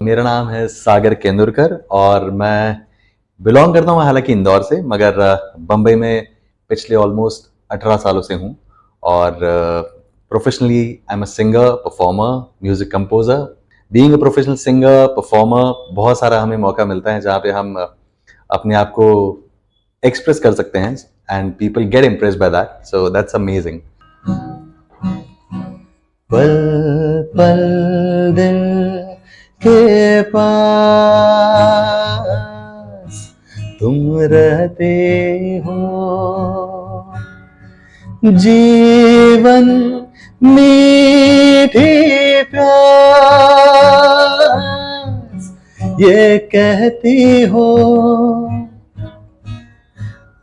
मेरा नाम है सागर केंदुरकर और मैं बिलोंग करता हूँ हालांकि इंदौर से, मगर बम्बई में पिछले ऑलमोस्ट 18 सालों से हूँ। और professionally I am a singer, performer, music composer. Being a professional singer, performer, बहुत सारा हमें मौका मिलता है जहाँ पे हम अपने आप को एक्सप्रेस कर सकते हैं and people get impressed by that, so that's amazing. पल पल दिल के पास तुम रहते हो, जीवन मीठी प्यास ये कहती हो।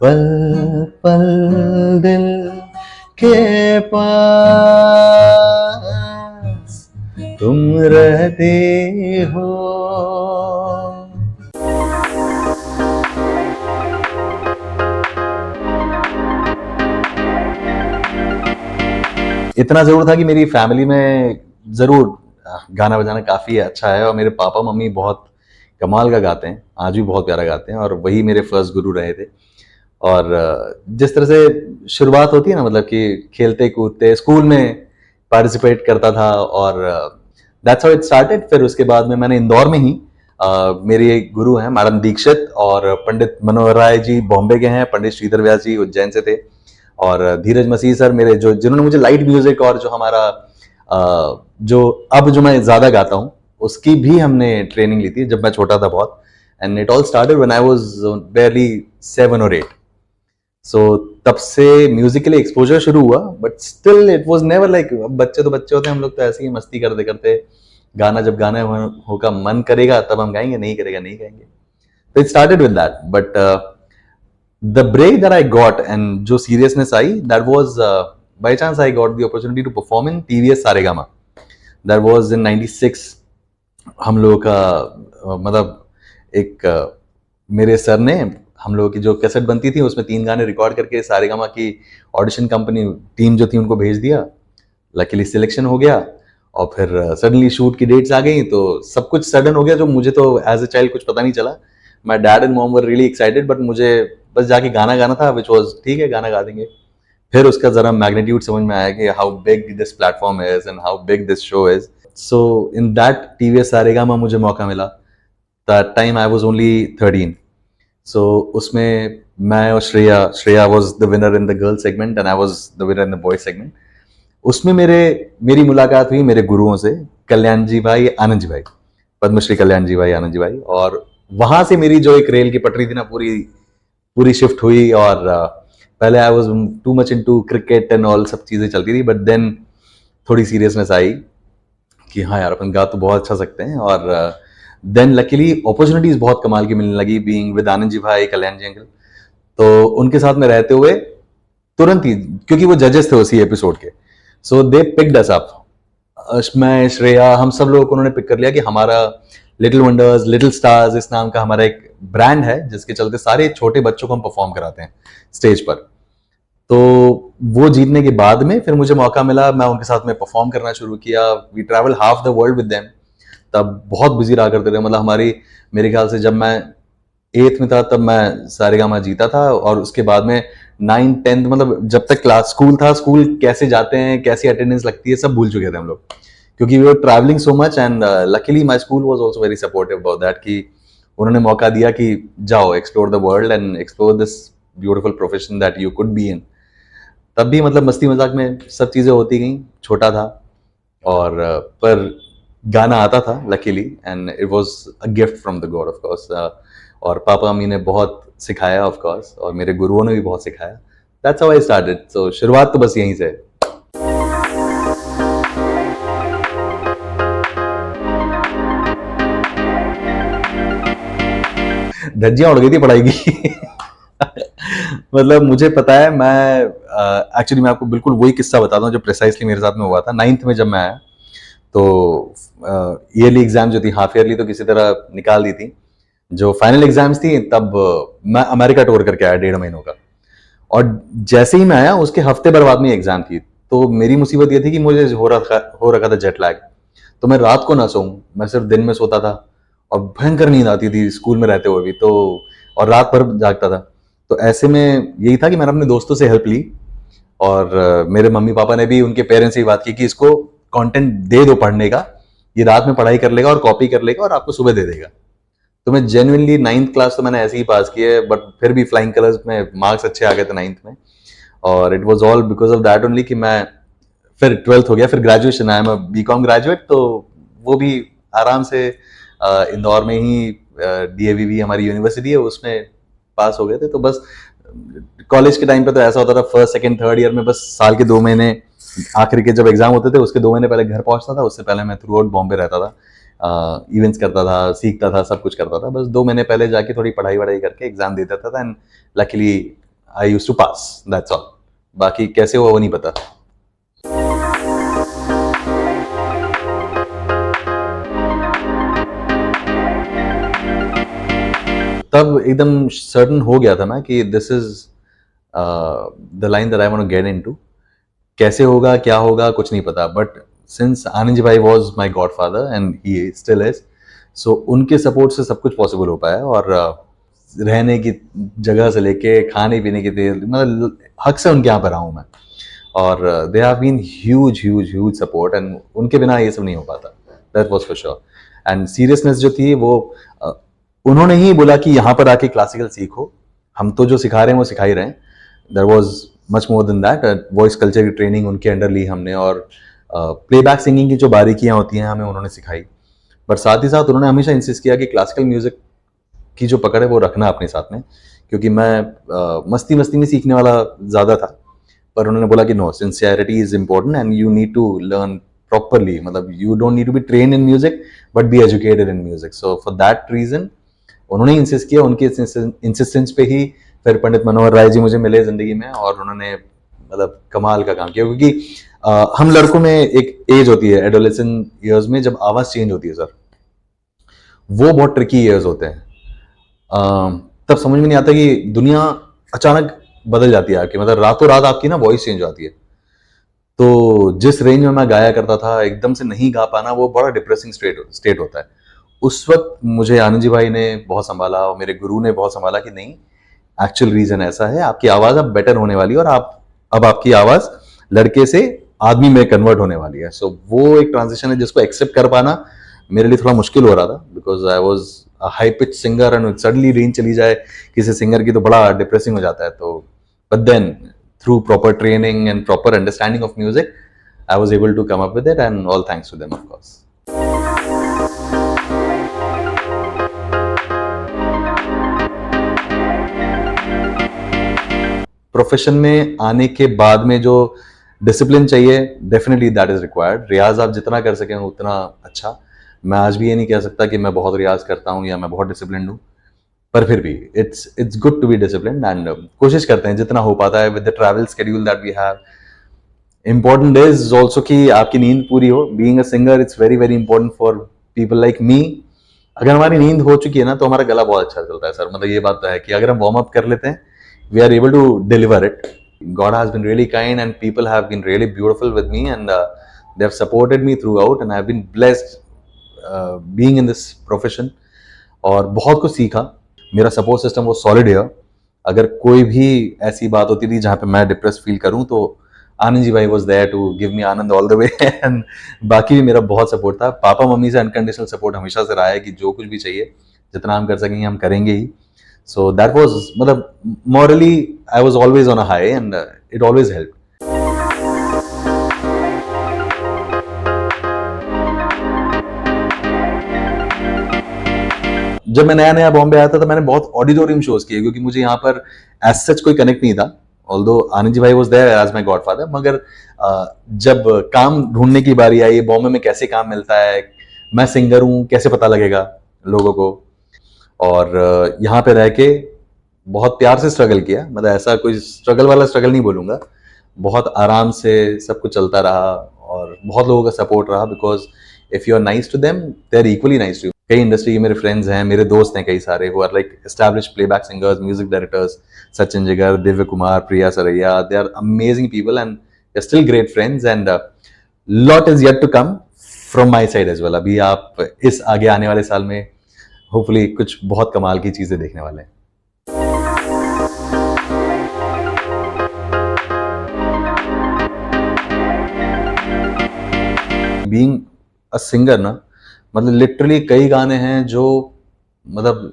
पल पल दिल के पास तुम रहते हो। इतना जरूर था कि मेरी फैमिली में जरूर गाना बजाना काफी अच्छा है और मेरे पापा मम्मी बहुत कमाल का गाते हैं, आज भी बहुत प्यारा गाते हैं और वही मेरे फर्स्ट गुरु रहे थे। और जिस तरह से शुरुआत होती है ना, मतलब कि खेलते कूदते स्कूल में पार्टिसिपेट करता था और दैट्स हाउ इट स्टार्टेड। फिर उसके बाद में मैंने इंदौर में ही मेरे एक गुरु हैं मैडम दीक्षित और पंडित मनोहर राय जी बॉम्बे के हैं, पंडित श्रीधर व्यास जी उज्जैन से थे और धीरज मसीह सर मेरे जो जिन्होंने मुझे लाइट म्यूजिक और जो हमारा जो अब जो मैं ज्यादा गाता हूँ उसकी भी हमने ट्रेनिंग ली थी जब मैं छोटा था बहुत। And it all started when I was बेयरली 7 और 8। सो तब से म्यूजिक के लिए एक्सपोजर शुरू हुआ, but still it was never like बच्चे तो बच्चे होते हैं, हम लोग तो ऐसे ही मस्ती करते करते गाना जब गाना होगा मन करेगा तब हम गाएंगे, नहीं करेगा नहीं गाएंगे। तो it started with that, but the break that I got and जो seriousness I, that was by chance I got the opportunity to perform in TVS Saregama. That was in 96। हम लोगों का मतलब एक मेरे सर ने हम लोगों की जो कैसेट बनती थी उसमें 3 गाने रिकॉर्ड करके सारेगामा की ऑडिशन कंपनी टीम जो थी उनको भेज दिया। लकीली सिलेक्शन हो गया और फिर सडनली शूट की डेट्स आ गई तो सब कुछ सडन हो गया, जो मुझे तो एज अ चाइल्ड कुछ पता नहीं चला। My dad and mom were really excited, but मुझे बस जाके गाना गाना था, विच वॉज ठीक है गाना गा देंगे। फिर उसका जरा मैग्नीट्यूड समझ में आया कि how big this platform is and how big this show is. So in that TVS Saregama मुझे मौका मिला। That time I was only 13। सो उसमें मैं और Shreya was the winner in the girl segment and I was the winner in the boy segment. उसमें मेरी मुलाकात हुई मेरे गुरुओं से, कल्याण जी भाई, आनंद जी भाई, पद्मश्री कल्याण जी भाई, आनंद जी भाई। और वहां से मेरी जो एक रेल की पटरी थी ना पूरी शिफ्ट हुई। और पहले I was too much into cricket and all, सब चीजें चलती थी, बट देन थोड़ी सीरियसनेस आई कि हाँ यार अपन गा तो बहुत अच्छा सकते हैं। और देन लकीली अपॉर्चुनिटीज बहुत कमाल की मिलने लगी बीइंग विद आनंद जी भाई, कल्याण जी अंकल। तो उनके साथ में रहते हुए तुरंत ही, क्योंकि वो जजेस थे उसी एपिसोड के, सो दे पिक्ड अस अप। मैं, श्रेया, हम सब लोगों को उन्होंने पिक कर लिया कि हमारा लिटिल वंडर्स, लिटिल स्टार्स इस नाम का हमारा एक ब्रांड है जिसके चलते सारे छोटे बच्चों को हम परफॉर्म कराते हैं स्टेज पर। तो वो जीतने के बाद में फिर मुझे मौका मिला, मैं उनके साथ में परफॉर्म करना शुरू किया। We travel half the world with them. तब बहुत बिजी रहा करते थे, मतलब हमारी, मेरे ख्याल से जब मैं 8th में था तब मैं सारेगामा जीता था और उसके बाद में 9th 10th, मतलब जब तक क्लास स्कूल था, स्कूल कैसे जाते हैं, कैसी अटेंडेंस लगती है, सब भूल चुके थे हम लोग, क्योंकि we were travelling so much. And luckily my school was also very supportive about that, कि उन्होंने मौका दिया कि जाओ explore the world and explore this beautiful profession that you could be in. तब भी मतलब मस्ती मजाक में सब चीजें होती गई, छोटा था और पर गाना आता था luckily, and it was a gift from the God of course. और पापा मम्मी ने बहुत सिखाया ऑफ कोर्स, और मेरे गुरुओं ने भी बहुत सिखाया। That's how I started. So शुरुआत तो बस यहीं से। धज्जियां उड़ गई थी पढ़ाई की मतलब मुझे पता है, मैं एक्चुअली मैं आपको बिल्कुल वही किस्सा बताता हूँ जो प्रिसाइसली मेरे साथ में हुआ था। 9th में जब मैं आया तो ईयरली एग्जाम जो थी, हाफ ईयरली तो किसी तरह निकाल दी थी, जो फाइनल एग्जाम्स थी तब मैं अमेरिका टूर करके आया 1.5 महीनों का। और जैसे ही मैं आया उसके हफ्ते भर बाद में एग्जाम थी, तो मेरी मुसीबत ये थी कि मुझे हो रखा था जेट लैग, तो मैं रात को ना सोऊं, मैं सिर्फ दिन में सोता था। और भयंकर नींद आती थी स्कूल में रहते हुए भी, तो और रात भर जागता था। तो ऐसे में यही था कि मैंने अपने दोस्तों से हेल्प ली, और मेरे मम्मी पापा ने भी उनके पेरेंट्स से बात की कि इसको कंटेंट दे दो पढ़ने का, ये रात में पढ़ाई कर लेगा और कॉपी कर लेगा और आपको सुबह दे देगा। तो मैं जेन्युइनली 9th क्लास तो मैंने ऐसे ही पास की है, बट फिर भी फ्लाइंग कलर्स में मार्क्स अच्छे आ गए थे 9th में, और it was all because of that only कि मैं फिर 12th हो गया, फिर ग्रेजुएशन आया, मैं बीकॉम ग्रेजुएट, तो वो भी आराम से इंदौर में ही डीएवीवी हमारी यूनिवर्सिटी है उसमें पास हो गए थे। तो बस कॉलेज के टाइम पे तो ऐसा होता था, फर्स्ट सेकंड थर्ड ईयर में बस साल के 2 महीने आखिर के जब एग्जाम होते थे उसके 2 महीने पहले घर पहुंचता था, उससे पहले मैं थ्रू आउट बॉम्बे रहता था, इवेंट्स करता था, सीखता था, सब कुछ करता था, बस 2 महीने पहले जाके थोड़ी पढ़ाई वढ़ाई करके एग्जाम दे देता था, and luckily I used to pass, that's all. बाकी कैसे हुआ वो नहीं पता। तब एकदम सर्टन हो गया था ना कि this is the line that I want to get into. कैसे होगा क्या होगा कुछ नहीं पता, बट सिंस आनंद जी भाई was my godfather and he still is, so उनके सपोर्ट से सब कुछ पॉसिबल हो पाया। और रहने की जगह से लेके खाने पीने की मतलब हक से उनके यहाँ पर रहा हूँ मैं, और they have been huge huge huge support, and उनके बिना ये सब नहीं हो पाता, that was for sure. And seriousness जो थी वो uh, उन्होंने ही बोला कि यहाँ पर आके क्लासिकल सीखो, हम तो जो सिखा रहे हैं वो सिखा ही रहे हैं। There was much more than that, voice culture की ट्रेनिंग उनके अंडर ली हमने, और प्लेबैक सिंगिंग की जो बारीकियां होती हैं हमें उन्होंने सिखाई। बट साथ ही साथ उन्होंने हमेशा इंसिस्ट किया कि क्लासिकल म्यूजिक की जो पकड़ है वो रखना अपने साथ में, क्योंकि मैं मस्ती मस्ती में सीखने वाला ज़्यादा था। पर उन्होंने बोला कि no, sincerity is important and you need to learn properly, मतलब you don't need to be train in music but be educated in music. So for that reason उन्होंने इंसिस्ट किया, उनके इंसिस्टेंस पे ही फिर पंडित मनोहर राय जी मुझे मिले जिंदगी में, और उन्होंने मतलब कमाल का काम किया। क्योंकि हम लड़कों में एक एज होती है एडोलेसेंट ईयर्स में जब आवाज चेंज होती है सर, वो बहुत ट्रिकी ईयर्स होते हैं। तब समझ में नहीं आता कि दुनिया अचानक बदल जाती है आपकी, मतलब रातों रात आपकी ना वॉइस चेंज हो जाती है। तो जिस रेंज में मैं गाया करता था एकदम से नहीं गा पाना, वो बड़ा डिप्रेसिंग स्टेट होता है। उस वक्त मुझे आनंद जी भाई ने बहुत संभाला और मेरे गुरु ने बहुत संभाला कि नहीं, एक्चुअल रीजन ऐसा है, आपकी आवाज अब बेटर होने वाली है, और आप अब आपकी आवाज लड़के से आदमी में कन्वर्ट होने वाली है। सो वो एक ट्रांजिशन है जिसको एक्सेप्ट कर पाना मेरे लिए थोड़ा मुश्किल हो रहा था, because I was high pitch singer and suddenly range चली जाए किसी सिंगर की तो बड़ा डिप्रेसिंग हो जाता है। तो but then through proper training and proper understanding of music I was able to come up with it, and all thanks to them of course. Profession में आने के बाद में जो डिसिप्लिन चाहिए, डेफिनेटली दैट इज रिक्वायर्ड। रियाज आप जितना कर सकें उतना अच्छा। मैं आज भी ये नहीं कह सकता कि मैं बहुत रियाज करता हूँ या मैं बहुत डिसिप्लिन हूँ, पर फिर भी it's good to be discipline, and कोशिश करते हैं जितना हो पाता है with the travel schedule that we have. Important is also कि आपकी नींद पूरी हो। Being a singer it's very very important for people like me. अगर हमारी नींद हो चुकी है ना तो हमारा गला बहुत अच्छा चलता है सर, मतलब ये बात तो है कि अगर हम वार्म अप कर लेते हैं we are able to deliver it. God has been really kind and people have been really beautiful with me, and they have supported me throughout, and I have been blessed being in this profession. और बहुत कुछ सीखा। मेरा support system वो solid है। अगर कोई भी ऐसी बात होती थी जहाँ पे मैं डिप्रेस फील करूँ तो आनंद जी भाई was there to give me anand all the way, and बाकी भी मेरा बहुत सपोर्ट था। पापा मम्मी से अनकंडीशनल सपोर्ट हमेशा से रहा है कि जो कुछ भी चाहिए जितना हम कर सकेंगे हम करेंगे ही। So that was, मतलब morally I was always on a high, and it always helped. जब मैं नया नया बॉम्बे आया था तो मैंने बहुत ऑडिटोरियम शोज किए, क्योंकि मुझे यहाँ पर एज सच कोई कनेक्ट नहीं था। ऑल्दो आनंद जी भाई was there as my godfather, मगर जब काम ढूंढने की बारी आई, बॉम्बे में कैसे काम मिलता है, मैं सिंगर हूँ कैसे पता लगेगा लोगों को, और यहाँ पे रह के बहुत प्यार से स्ट्रगल किया। मतलब ऐसा कोई स्ट्रगल वाला स्ट्रगल नहीं बोलूंगा, बहुत आराम से सब कुछ चलता रहा और बहुत लोगों का सपोर्ट रहा, because if you are nice to them they are equally nice to you. कई इंडस्ट्री के मेरे फ्रेंड्स हैं, मेरे दोस्त हैं कई सारे, who are like established playback singers, music directors, Sachin Jigar, Divya Kumar, Priya Saraiya, they are amazing people and they are still great friends, and lot is yet to come from my side as well. अभी आप इस आगे आने वाले साल में होपफुली कुछ बहुत कमाल की चीजें देखने वाले हैं। बीइंग अ सिंगर ना, मतलब लिटरली कई गाने हैं जो, मतलब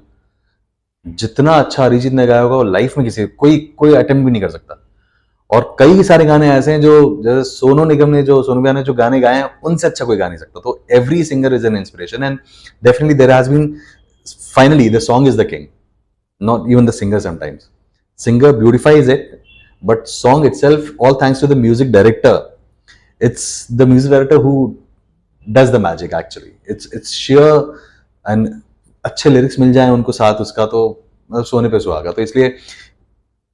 जितना अच्छा अरिजीत ने गाया होगा वो लाइफ में किसी कोई कोई अटेम्प्ट भी नहीं कर सकता। और कई सारे गाने ऐसे हैं जो, जैसे सोनू निगम ने जो, सोनू निगम ने जो गाने गाए हैं उनसे अच्छा कोई गा नहीं सकता। तो every singer is an inspiration and definitely there has been, finally the song is the king, not even the singer sometimes. Singer beautifies it, but song itself, all thanks to the music director. It's the music director who does the magic actually. It's sheer, and अच्छे lyrics मिल जाए उनको साथ उसका तो मतलब सोने पे सुहागा। तो इसलिए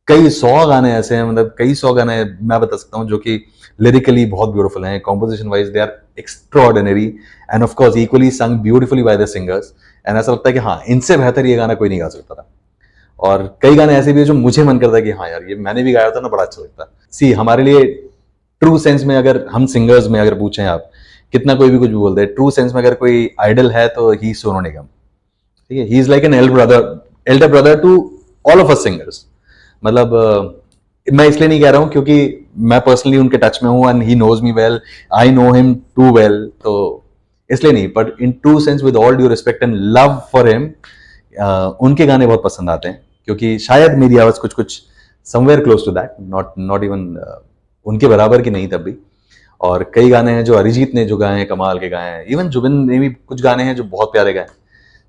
कई सौ गाने ऐसे हैं, मतलब कई सौ गाने मैं बता सकता हूँ जो कि लिरिकली बहुत ब्यूटीफुल हैं, composition wise they are extraordinary and of course equally sung beautifully by the singers. And ऐसा लगता है कि हाँ, इनसे बेहतर ये गाना कोई नहीं गा सकता था। और कई गाने ऐसे भी है जो मुझे मन करता है कि हाँ यार, ये मैंने भी गाया था ना, बड़ा अच्छा लगता है। सी हमारे लिए ट्रू सेंस में, अगर हम सिंगर्स में अगर पूछें आप, कितना कोई भी कुछ भी बोलते हैं, ट्रू सेंस में अगर कोई आइडल है तो ही सोनू निगम। ठीक है, he is like an elder brother to all of us singers. मतलब मैं इसलिए नहीं कह रहा हूं क्योंकि मैं पर्सनली उनके टच में हूं and he knows me well, I know him too well, तो इसलिए नहीं, but in true sense with all due respect and love for him, उनके गाने बहुत पसंद आते हैं। क्योंकि शायद मेरी आवाज कुछ कुछ somewhere close to that, not even उनके बराबर की नहीं तब भी। और कई गाने हैं जो अरिजीत ने जो गाए हैं, कमाल के गाए हैं। इवन जुबिन ने भी कुछ गाने हैं जो बहुत प्यारे गाए।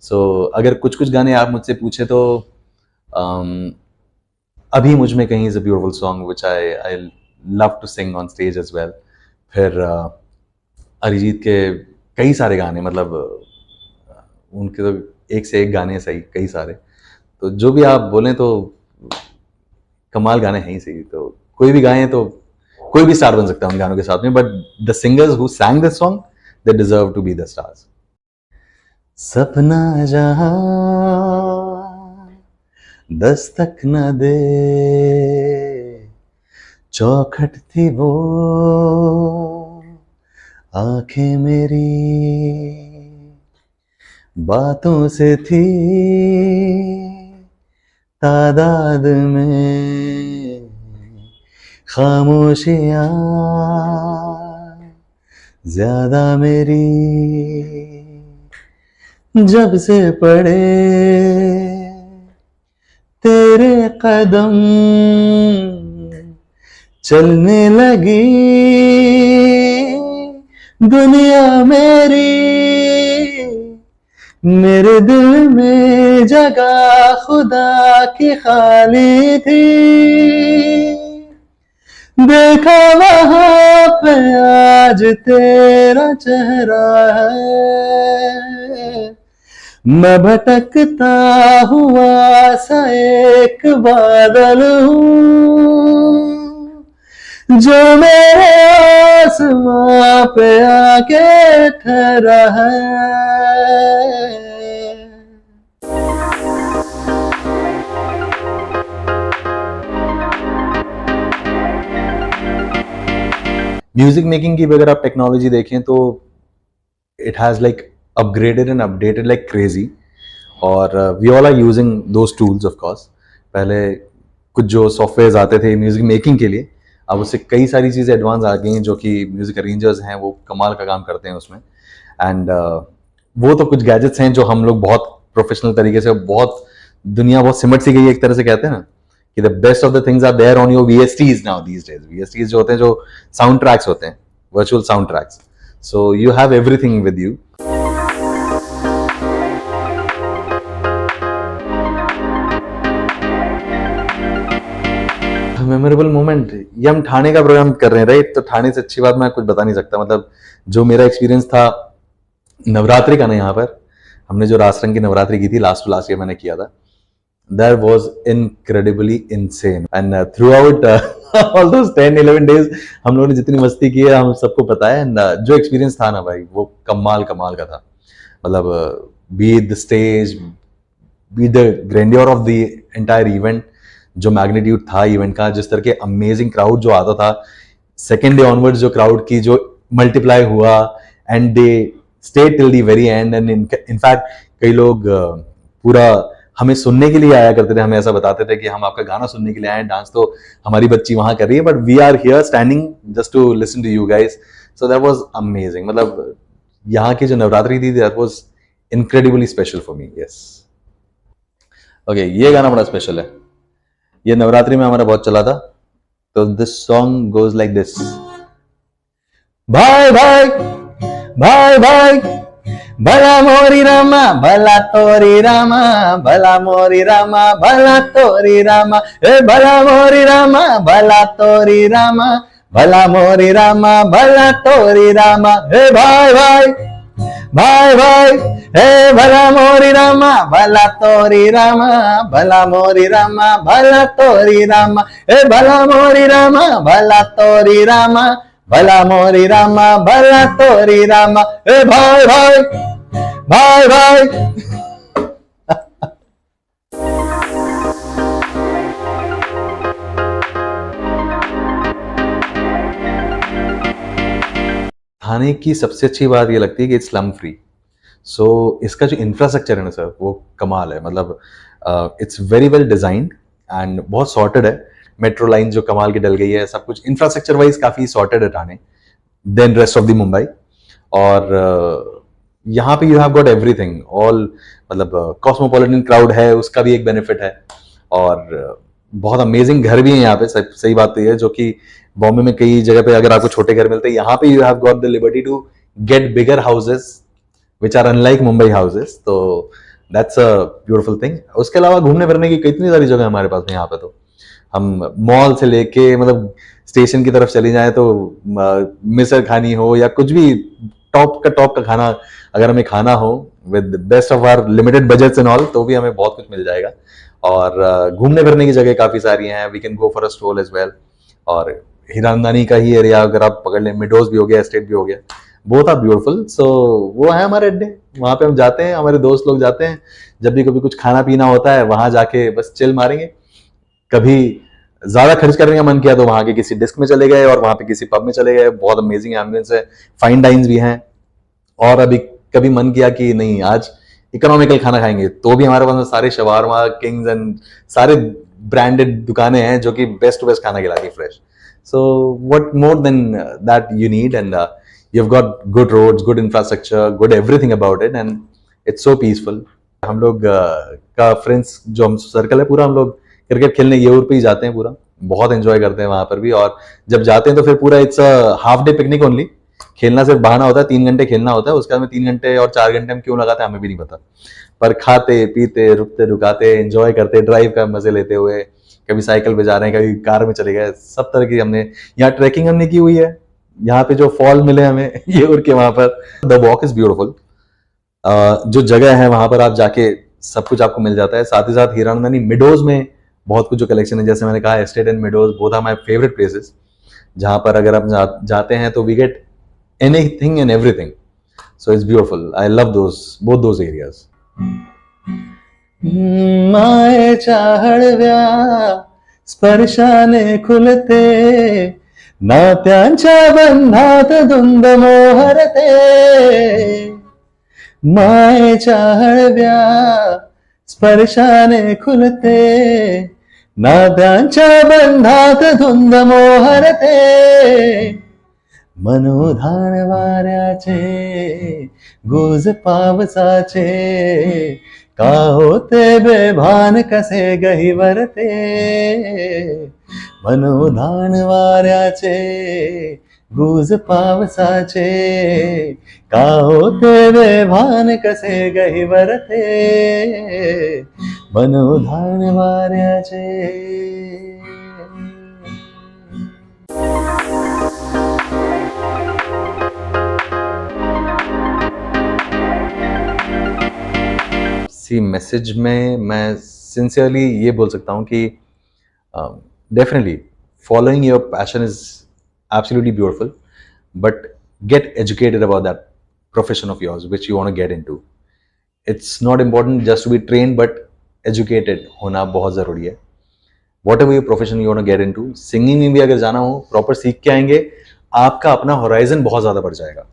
सो अगर कुछ कुछ गाने आप मुझसे पूछे तो अभी मुझ में कहीं is a beautiful song which I love to sing on stage as well. फिर अरिजीत के कई सारे गाने, मतलब उनके तो एक से एक गाने सही, कई सारे, तो जो भी आप बोलें तो कमाल गाने हैं ही सही। तो कोई भी गाएं तो कोई भी स्टार बन सकता है उन गानों के साथ में, but the singers who sang this song, they deserve to be the stars. सपना जहां दस्तक न दे, चौखट थी वो आंखें मेरी, बातों से थी तादाद में खामोशियां ज्यादा मेरी, जब से पड़े तेरे कदम चलने लगी दुनिया मेरी, मेरे दिल में जगह खुदा की खाली थी, देखा वहां पे आज तेरा चेहरा है, मैं भटकता हुआ सा एक बादल हूँ जो मेरे आसमां पे आके ठहरा है। म्यूजिक मेकिंग की भी अगर आप टेक्नोलॉजी देखें तो it has like upgraded and updated like crazy, और we all are using those tools of course। पहले कुछ जो सॉफ्टवेयर्स आते थे म्यूजिक मेकिंग के लिए, अब उससे कई सारी चीज़ें एडवांस आ गई हैं जो कि म्यूजिक अरेंजर्स हैं वो कमाल का काम करते हैं उसमें। एंड वो तो कुछ गैजेट्स हैं जो हम लोग बहुत प्रोफेशनल तरीके से, बहुत दुनिया बहुत सिमट सी गई है एक तरह से, कहते हैं ना कि the best of the things are there on your VSTs now these days. VSTs जो होते हैं, जो साउंड ट्रैक्स होते हैं, virtual sound tracks, so you have everything with you. Memorable moment, ये हम ठाणे का प्रोग्राम कर रहे हैं राइट, तो ठाणे से अच्छी बात मैं कुछ बता नहीं सकता। मतलब जो मेरा एक्सपीरियंस था नवरात्रि का ना, यहाँ पर हमने जो रासरंग की नवरात्रि की थी लास्ट टू लास्ट ईयर मैंने किया था, that was incredibly insane and through out all those 10-11 days हम लोगों ने जितनी मस्ती की है हम सबको पता है। एंड जो एक्सपीरियंस था ना भाई, वो कमाल कमाल का था। मतलब be the stage, be the grandeur of the entire event, जो मैग्नीट्यूड था इवेंट का, जिस तरह के अमेजिंग क्राउड जो आता था, सेकेंड डे ऑनवर्ड्स जो क्राउड की जो मल्टीप्लाई हुआ and they stay till the very and. And in fact कई लोग पूरा हमें सुनने के लिए आया करते थे, हमें ऐसा बताते थे कि हम आपका गाना सुनने के लिए आए हैं, डांस तो हमारी बच्ची वहां कर रही है, but we are here standing just to listen to you guys. So that was amazing. मतलब यहाँ की जो नवरात्रि थी, that was incredibly special for me. Yes. Okay, ये गाना बड़ा स्पेशल है. ये नवरात्रि में हमारा बहुत चला था. तो this song goes like this. भाई भाई भाई भाई, भला मोरी रामा भला तोरी रामा, भला मोरी रामा भला तोरी रामा, ए भला मोरी रामा भला तोरी रामा, भला मोरी रामा भला तोरी रामा, हे भाई भाई भाई भाई, हे भला मोरी रामा भला तोरी रामा, भला मोरी रामा भला तोरी रामा, हे भला मोरी रामा भला तोरी रामा, भला मोरी रामा भला तोरी रामा, हे भाई भाई भाई भाई. थाने की सबसे अच्छी बात ये लगती है कि इट्स स्लम फ्री. सो इसका जो इंफ्रास्ट्रक्चर है ना सर, वो कमाल है. मतलब it's very well designed and बहुत सॉर्टेड है. मेट्रो लाइन जो कमाल की डल गई है, सब कुछ इंफ्रास्ट्रक्चर वाइज काफी सॉर्टेड है Thane then rest of the Mumbai. और यहाँ पे you have got everything all. मतलब कॉस्मोपॉलिटन क्राउड है, उसका भी एक बेनिफिट है. और बहुत अमेजिंग घर भी है यहाँ पे. सही बात तो ये है, जो कि बॉम्बे में कई जगह पे अगर आपको छोटे घर मिलते हैं, यहाँ पे you have got the liberty to get bigger houses which are unlike Mumbai houses. तो दैट्स अ ब्यूटीफुल थिंग. उसके अलावा घूमने फिरने की कितनी सारी जगह हमारे पास में यहाँ पे. तो हम मॉल से लेके मतलब स्टेशन की तरफ चली जाए तो मिसर खानी हो या कुछ भी टॉप का खाना अगर हमें खाना हो with best of our limited budgets and all, तो भी हमें बहुत कुछ मिल जाएगा. और घूमने फिरने की जगह काफी सारी हैं. We can go for a stroll as well. और हीरानंदानी का ही एरिया अगर आप पकड़ लें, मिडोज भी हो गया, एस्टेट भी हो गया, बोथ आर ब्यूटीफुल. सो वो है हमारे अड्डे. वहां पे हम जाते हैं, हमारे दोस्त लोग जाते हैं. जब भी कभी कुछ खाना पीना होता है, वहां जाके बस चिल मारेंगे. कभी ज्यादा खर्च करने का मन किया तो वहां के किसी डिस्क में चले गए और वहां पे किसी पब में चले गए. बहुत अमेजिंग एम्बियंस है, फाइन डाइन्स भी हैं. और अभी कभी मन किया कि नहीं आज इकोनॉमिकल खाना खाएंगे, तो भी हमारे पास सारे शवारमा किंग्स एंड सारे ब्रांडेड दुकानें हैं जो कि बेस्ट टू बेस्ट खाना खिलाती है, fresh. So what more than that you need. And you have got good roads, good infrastructure, good everything about it, and it's so peaceful. हम लोग का फ्रेंड्स जो हम सर्कल है पूरा, हम लोग क्रिकेट खेलने येऊर पे ही जाते हैं. पूरा बहुत एंजॉय करते हैं वहां पर भी. और जब जाते हैं तो फिर पूरा it's half day picnic only. खेलना सिर्फ बहाना होता है, 3 घंटे खेलना होता है. उसके बाद में 3 घंटे और 4 घंटे हम क्यों लगाते हैं हमें भी नहीं पता. पर खाते पीते रुकते रुकाते एंजॉय करते, ड्राइव का मजे लेते हुए, कभी साइकिल पे जा रहे हैं, कभी कार में चले गए, सब तरह की हमने यहाँ ट्रैकिंग हमने की हुई है. यहाँ पे जो फॉल मिले हमें ये उड़ के वहां पर, द वॉक इज ब्यूटीफुल. जो जगह है वहां पर आप जाके सब कुछ आपको मिल जाता है. साथ ही साथ हीरानंदानी मिडोज में बहुत कुछ जो कलेक्शन है, जैसे मैंने कहा Estate and Meadows both are my favourite places, जहां पर अगर आप जाते हैं तो we get anything and everything. So it's beautiful. I love both those areas. माये चाहळव्या स्पर्शाने खुलते, नात्यांच्या बंधात धुंद मोहरते. माये चाहळव्या स्पर्शाने खुलते, नात्यांच्या बंधात धुंद मोहरते. मनोधान वाऱ्याचे गुज पावसाचे, का होते बेभान कसे गहिवरते. मनोधान वाऱ्याचे गुज पावसाचे, का होते बेभान कसे गहिवरते. मनोधान वाऱ्याचे. सी मैसेज में मैं सिंसियरली ये बोल सकता हूँ कि definitely following your passion is absolutely beautiful, but get educated about that profession of yours which you want to get into. It's not important just to be trained, but educated होना बहुत ज़रूरी है. Whatever your profession you want to get into. Singing में भी अगर जाना हो, proper सीख के आएंगे, आपका अपना होराइजन बहुत ज़्यादा बढ़ जाएगा.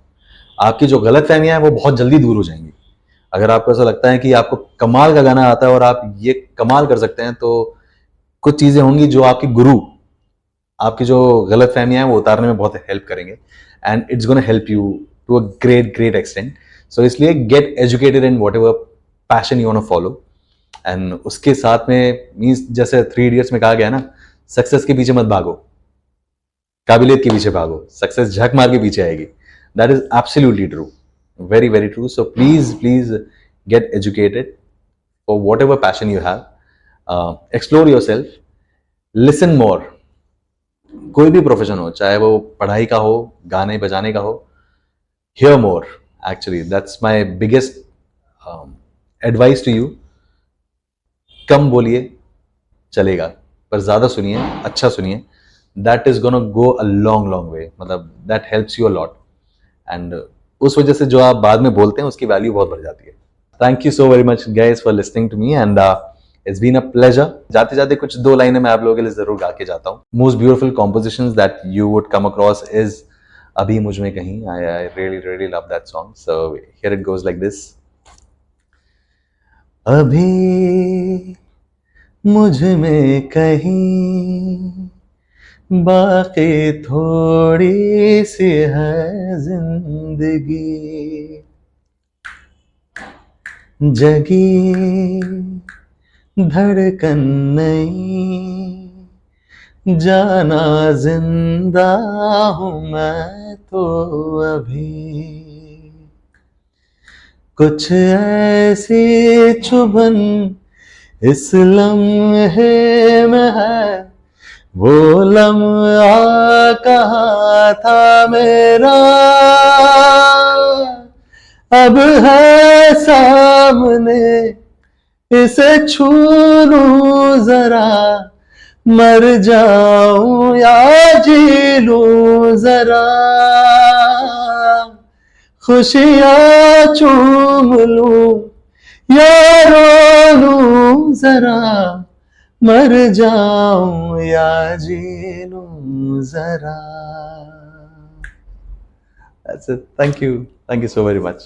आपकी जो गलत फहमियाँ हैं वो बहुत जल्दी दूर हो जाएंगी. अगर आपको ऐसा लगता है कि आपको कमाल का गाना आता है और आप ये कमाल कर सकते हैं, तो कुछ चीजें होंगी जो आपके गुरु आपकी जो गलत फहमियां हैं वो उतारने में बहुत हेल्प करेंगे, and it's gonna help you to a great great extent. So इसलिए get educated in whatever passion you want to follow. And उसके साथ में मीन्स जैसे 3 इडियट्स में कहा गया ना, सक्सेस के पीछे मत भागो, काबिलियत के पीछे भागो, सक्सेस झक मार के पीछे आएगी. That is absolutely true, very very true. So please get educated for whatever passion you have. Explore yourself, listen more. कोई भी प्रोफेशन हो, चाहे वो पढ़ाई का हो, गाने बजाने का हो, hear more. Actually that's my biggest advice to you. कम बोलिए चलेगा, पर ज्यादा सुनिए, अच्छा सुनिए. That is gonna go a long way. मतलब that helps you a lot. And उस वजह से जो आप बाद में बोलते हैं उसकी वैल्यू बहुत बढ़ जाती है. Thank you so very much guys for listening to me, and it's been a pleasure. जाते जाते कुछ 2 लाइनें मैं आप लोगों के लिए जरूर गा के जाता हूँ. Most beautiful compositions that you would come across is अभी मुझ में कहीं. I really love that song. So here it goes like this. अभी मुझ में कहीं बाकी थोड़ी सी है जिंदगी, जगी धड़कन नहीं, जाना जिंदा हूं मैं तो अभी. कुछ ऐसी चुभन इस लम्हे में है, वो लम्हा कहाँ था मेरा, अब है सामने, इसे छू लूं जरा, मर जाऊं या जी लूं जरा, खुशियां चूम लूं या रो लूं जरा, मर जाऊं या जी लूं जरा. That's it. Thank you so very much.